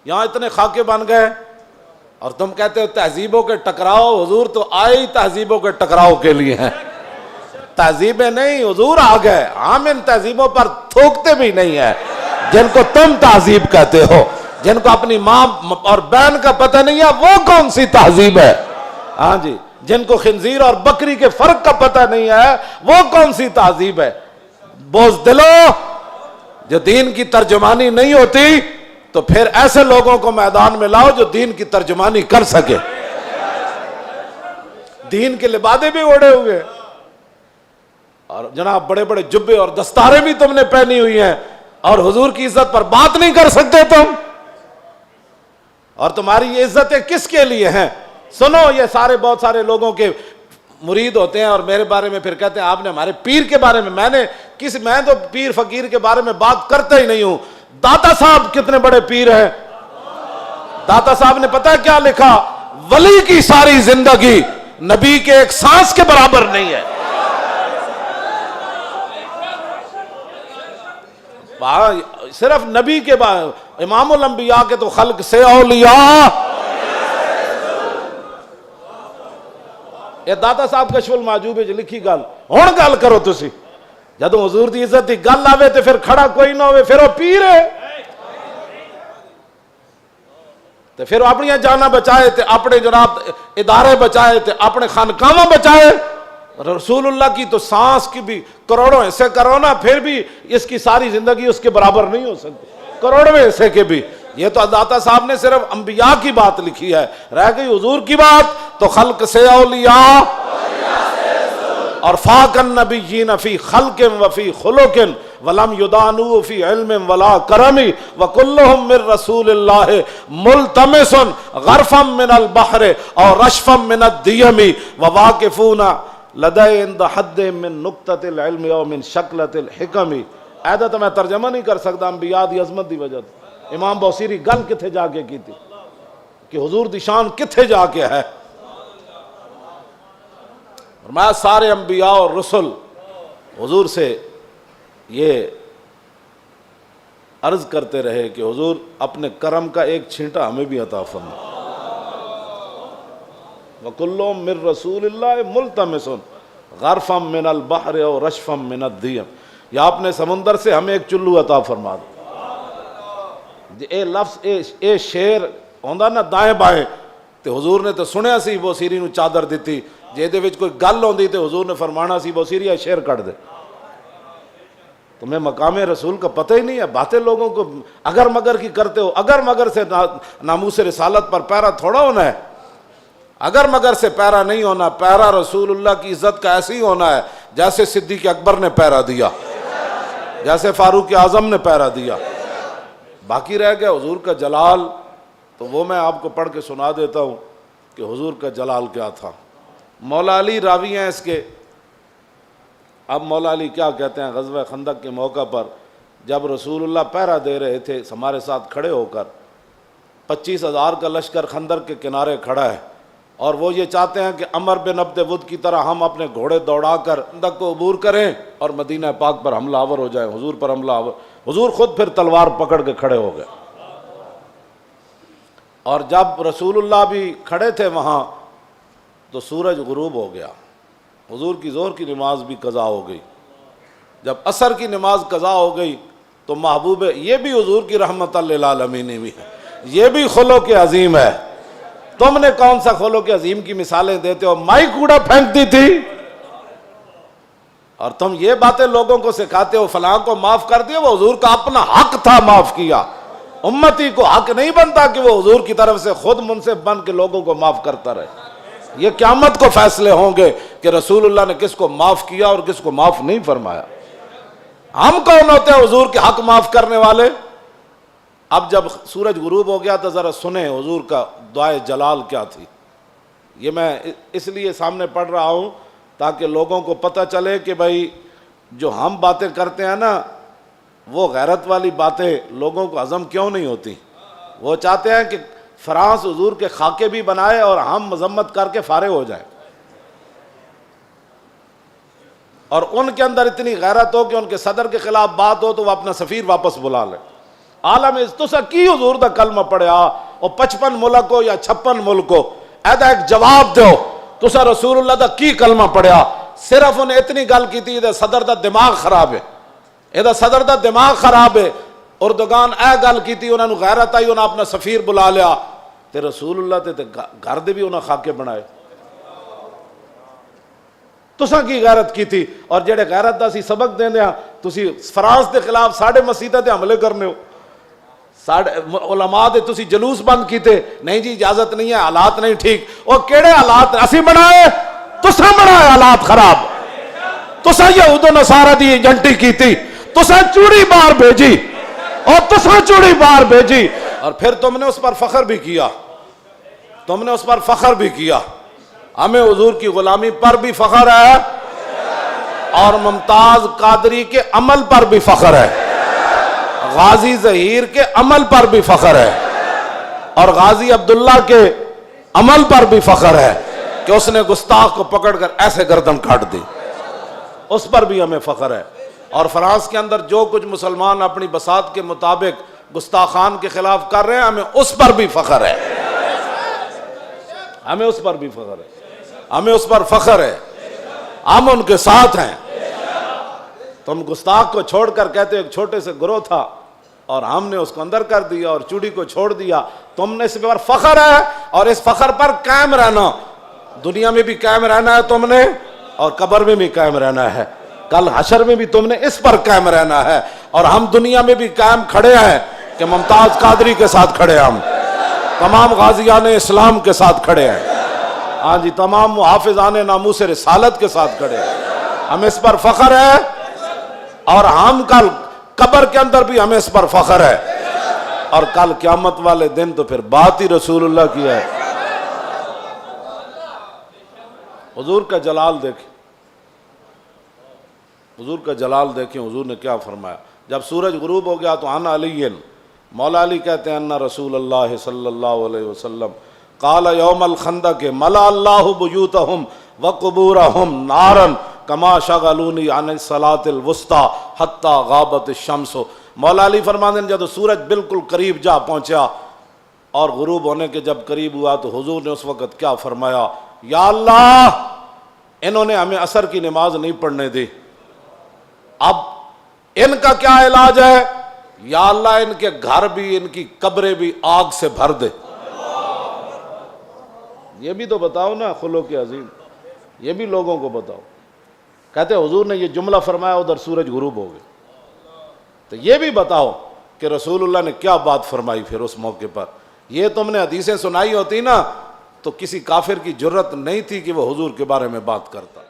یہاں اتنے خاکے بن گئے اور تم کہتے ہو تہذیبوں کے ٹکراؤ. حضور تو آئے ہی تہذیبوں کے ٹکراؤ کے لیے ہیں. تہذیبیں نہیں، حضور آ گئے. ہم ان تہذیبوں پر تھوکتے بھی نہیں ہیں جن کو تم تہذیب کہتے ہو. جن کو اپنی ماں اور بہن کا پتہ نہیں ہے وہ کون سی تہذیب ہے؟ ہاں جی. جن کو خنزیر اور بکری کے فرق کا پتہ نہیں ہے وہ کون سی تہذیب ہے؟ بزدلو، جو دین کی ترجمانی نہیں ہوتی تو پھر ایسے لوگوں کو میدان میں لاؤ جو دین کی ترجمانی کر سکے. دین کے لبادے بھی اوڑے ہوئے اور جناب بڑے بڑے جبے اور دستاریں بھی تم نے پہنی ہوئی ہیں اور حضور کی عزت پر بات نہیں کر سکتے تم. اور تمہاری یہ عزتیں کس کے لیے ہیں؟ سنو، یہ سارے بہت سارے لوگوں کے مرید ہوتے ہیں اور میرے بارے میں پھر کہتے ہیں آپ نے ہمارے پیر کے بارے میں. میں تو پیر فقیر کے بارے میں بات کرتا ہی نہیں ہوں. داتا صاحب کتنے بڑے پیر ہیں. داتا صاحب نے پتہ کیا لکھا؟ ولی کی ساری زندگی نبی کے ایک سانس کے برابر نہیں ہے. صرف نبی کے امام الانبیاء کے تو خلق سے اولیاء. یہ داتا صاحب کشف المحجوب لکھی گل. ہن گل کرو تسی. جدوں حضور دی عزت دی گل آوے تے پھر کھڑا کوئی نہ ہوئے پھر وہ پیر ہے. تے پھر اپنی جاناں بچائے تے اپنے جناب ادارے بچائے تے اپنے خانقاہاں بچائے. رسول اللہ کی تو سانس کی بھی کروڑوں حصے کرو نا پھر بھی اس کی ساری زندگی اس کے برابر نہیں ہو سکتی. کروڑویں حصے کے بھی. یہ تو داتا صاحب نے صرف انبیاء کی بات لکھی ہے. رہ گئی حضور کی بات تو خلق سے اولیاء اور فاق النبیین فی خلق وفی خلق ولم یدانو فی علم ولا کرم وکلہم من رسول اللہ ملتمس غرفا من البحر اور رشفا من الدیم وواقفون لدے عند حد من نقطۃ العلم او من شکلۃ الحکم. ایدہ تو میں ترجمہ نہیں کر سکتا انبیاء دی عظمت دی وجہ. امام بوصیری گل کتھے جا کے کی تھی کہ حضور دی شان کتھے جا کے ہے. فرمایا سارے انبیاء اور رسل حضور سے یہ عرض کرتے رہے کہ حضور اپنے کرم کا ایک چھینٹا ہمیں بھی عطا فرما. وَكُلُّهُم مِّن رَّسُولِ اللَّهِ مُلْتَمِسٌ غَرْفًا مِّنَ الْبَحْرِ أَوْ رَشْفًا مِّنَ الدِّيَمِ. یا اپنے سمندر سے ہمیں ایک چلو عطا فرما دو. اے لفظ اے شیر ہوندا نا دائیں بائیں تے حضور نے تو سنیا سی بوسیری نو چادر دیتی. جے دے وچ کوئی گل ہوندی تے حضور نے فرمانا سی بوسیری اے شیر کٹ دے. تمہیں مقام رسول کا پتہ ہی نہیں ہے. باتیں لوگوں کو اگر مگر کی کرتے ہو. اگر مگر سے ناموس رسالت پر پیرا تھوڑا ہونا ہے. اگر مگر سے پیرا نہیں ہونا. پیرا رسول اللہ کی عزت کا ایسے ہی ہونا ہے جیسے صدیق اکبر نے پیرا دیا, جیسے فاروق اعظم نے پیرا دیا. باقی رہ گیا حضور کا جلال, تو وہ میں آپ کو پڑھ کے سنا دیتا ہوں کہ حضور کا جلال کیا تھا. مولا علی راوی ہیں اس کے. اب مولا علی کیا کہتے ہیں, غزوہ خندق کے موقع پر جب رسول اللہ پہرا دے رہے تھے ہمارے ساتھ کھڑے ہو کر, 25,000 کا لشکر خندق کے کنارے کھڑا ہے اور وہ یہ چاہتے ہیں کہ عمر بن عبد ود کی طرح ہم اپنے گھوڑے دوڑا کر خندق کو عبور کریں اور مدینہ پاک پر حملہ آور ہو جائیں, حضور پر حملہ آور. حضور خود پھر تلوار پکڑ کے کھڑے ہو گئے. اور جب رسول اللہ بھی کھڑے تھے وہاں تو سورج غروب ہو گیا. حضور کی ظہر کی نماز بھی قضا ہو گئی. جب عصر کی نماز قضا ہو گئی تو محبوب, یہ بھی حضور کی رحمت للعالمین بھی ہے, یہ بھی خلق عظیم ہے. تم نے کون سا خلق عظیم کی مثالیں دیتے ہو؟ مائی کوڑا پھینکتی تھی اور تم یہ باتیں لوگوں کو سکھاتے ہو فلاں کو معاف کر دیا. وہ حضور کا اپنا حق تھا معاف کیا. امتی کو حق نہیں بنتا کہ وہ حضور کی طرف سے خود منصف بن کے لوگوں کو معاف کرتا رہے. یہ قیامت کو فیصلے ہوں گے کہ رسول اللہ نے کس کو معاف کیا اور کس کو معاف نہیں فرمایا. ہم کون ہوتے ہیں حضور کے حق معاف کرنے والے؟ اب جب سورج غروب ہو گیا تو ذرا سنیں حضور کا دعائے جلال کیا تھی. یہ میں اس لیے سامنے پڑھ رہا ہوں تاکہ لوگوں کو پتہ چلے کہ بھائی جو ہم باتیں کرتے ہیں نا وہ غیرت والی باتیں لوگوں کو ہضم کیوں نہیں ہوتی. وہ چاہتے ہیں کہ فرانس حضور کے خاکے بھی بنائے اور ہم مذمت کر کے فارغ ہو جائیں, اور ان کے اندر اتنی غیرت ہو کہ ان کے صدر کے خلاف بات ہو تو وہ اپنا سفیر واپس بلا لے. عالم تسا کی حضور دا کلمہ پڑھیا او 55 ملک ہو یا 56 ملک ہو، ایدا ایک جواب دیو تسا رسول اللہ دا کی کلمہ پڑھیا؟ صرف انہیں اتنی گل کی تھی صدر دا دماغ خراب ہے، یہ صدر دا دماغ خراب ہے۔ اردگان اے گل کی تھی، انہوں نے غیرت آئی، انہوں نے اپنا سفیر بلا لیا تے رسول اللہ تے گھر دے بھی انہوں نے خاکے بنائے۔ تساں کی غیرت کی تھی؟ اور جڑے غیرت دا سی سبق دیں دیا تسی فرانس دے خلاف ساڑھے مسیطہ دے حملے کرنے ہو، علماء دے تسی جلوس بند کیتے، نہیں جی اجازت نہیں ہے، حالات نہیں ٹھیک۔ اور کیڑے حالات اسی بنائے؟ تساں بنائے حالات خراب، تساں یہود و نصارہ دی ایجنٹی کی تھی، تساں چوڑی بار بھیجی اور تساں چوڑی بار بھیجی، اور پھر تم نے اس پر فخر بھی کیا، تم نے اس پر فخر بھی کیا۔ ہمیں حضور کی غلامی پر بھی فخر ہے اور ممتاز قادری کے عمل پر بھی فخر ہے، غازی ظہیر کے عمل پر بھی فخر ہے، اور غازی عبداللہ کے عمل پر بھی فخر ہے کہ اس نے گستاخ کو پکڑ کر ایسے گردن کاٹ دی، اس پر بھی ہمیں فخر ہے۔ اور فرانس کے اندر جو کچھ مسلمان اپنی بساط کے مطابق گستاخان کے خلاف کر رہے ہیں، ہمیں اس پر بھی فخر ہے، ہمیں اس پر بھی فخر ہے، ہمیں اس پر فخر ہے، ہم ان کے ساتھ ہیں۔ تم گستاخ کو چھوڑ کر کہتے ایک چھوٹے سے گروہ تھا اور ہم نے اس کو اندر کر دیا اور چوڑی کو چھوڑ دیا، تم نے اس پر فخر ہے اور اس فخر پر قائم رہنا، دنیا میں بھی قائم رہنا ہے تم نے اور قبر میں بھی قائم رہنا ہے، کل حشر میں بھی تم نے اس پر قائم رہنا ہے۔ اور ہم دنیا میں بھی قائم کھڑے ہیں کہ ممتاز قادری کے ساتھ کھڑے ہیں، ہم تمام غازیان اسلام کے ساتھ کھڑے ہیں، ہاں جی تمام محافظان ناموس رسالت کے ساتھ کھڑے ہیں، ہمیں اس پر فخر ہے، اور ہم کل قبر کے اندر بھی ہمیں اس پر فخر ہے، اور کل قیامت والے دن تو پھر بات ہی رسول اللہ کی ہے۔ حضور کا جلال دیکھیں، حضور کا جلال دیکھیں، حضور نے کیا فرمایا جب سورج غروب ہو گیا تو عن علی، مولا علی کہتے ہیں ان رسول اللہ صلی اللہ علیہ وسلم قال یوم الخندق ملا اللہ بیوتہم وقبورہم نارا کما شغلونی عن الصلاۃ الوسطی حتی غابت الشمس۔ مولا علی فرماتے ہیں جب سورج بالکل قریب جا پہنچا اور غروب ہونے کے جب قریب ہوا تو حضور نے اس وقت کیا فرمایا؟ یا اللہ انہوں نے ہمیں عصر کی نماز نہیں پڑھنے دی، اب ان کا کیا علاج ہے؟ یا اللہ ان کے گھر بھی ان کی قبریں بھی آگ سے بھر دے۔ یہ بھی تو بتاؤ نا خلق عظیم، یہ بھی لوگوں کو بتاؤ۔ کہتے حضور نے یہ جملہ فرمایا ادھر سورج غروب ہو گئے، تو یہ بھی بتاؤ کہ رسول اللہ نے کیا بات فرمائی پھر اس موقع پر۔ یہ تم نے حدیثیں سنائی ہوتی نا تو کسی کافر کی جرت نہیں تھی کہ وہ حضور کے بارے میں بات کرتا۔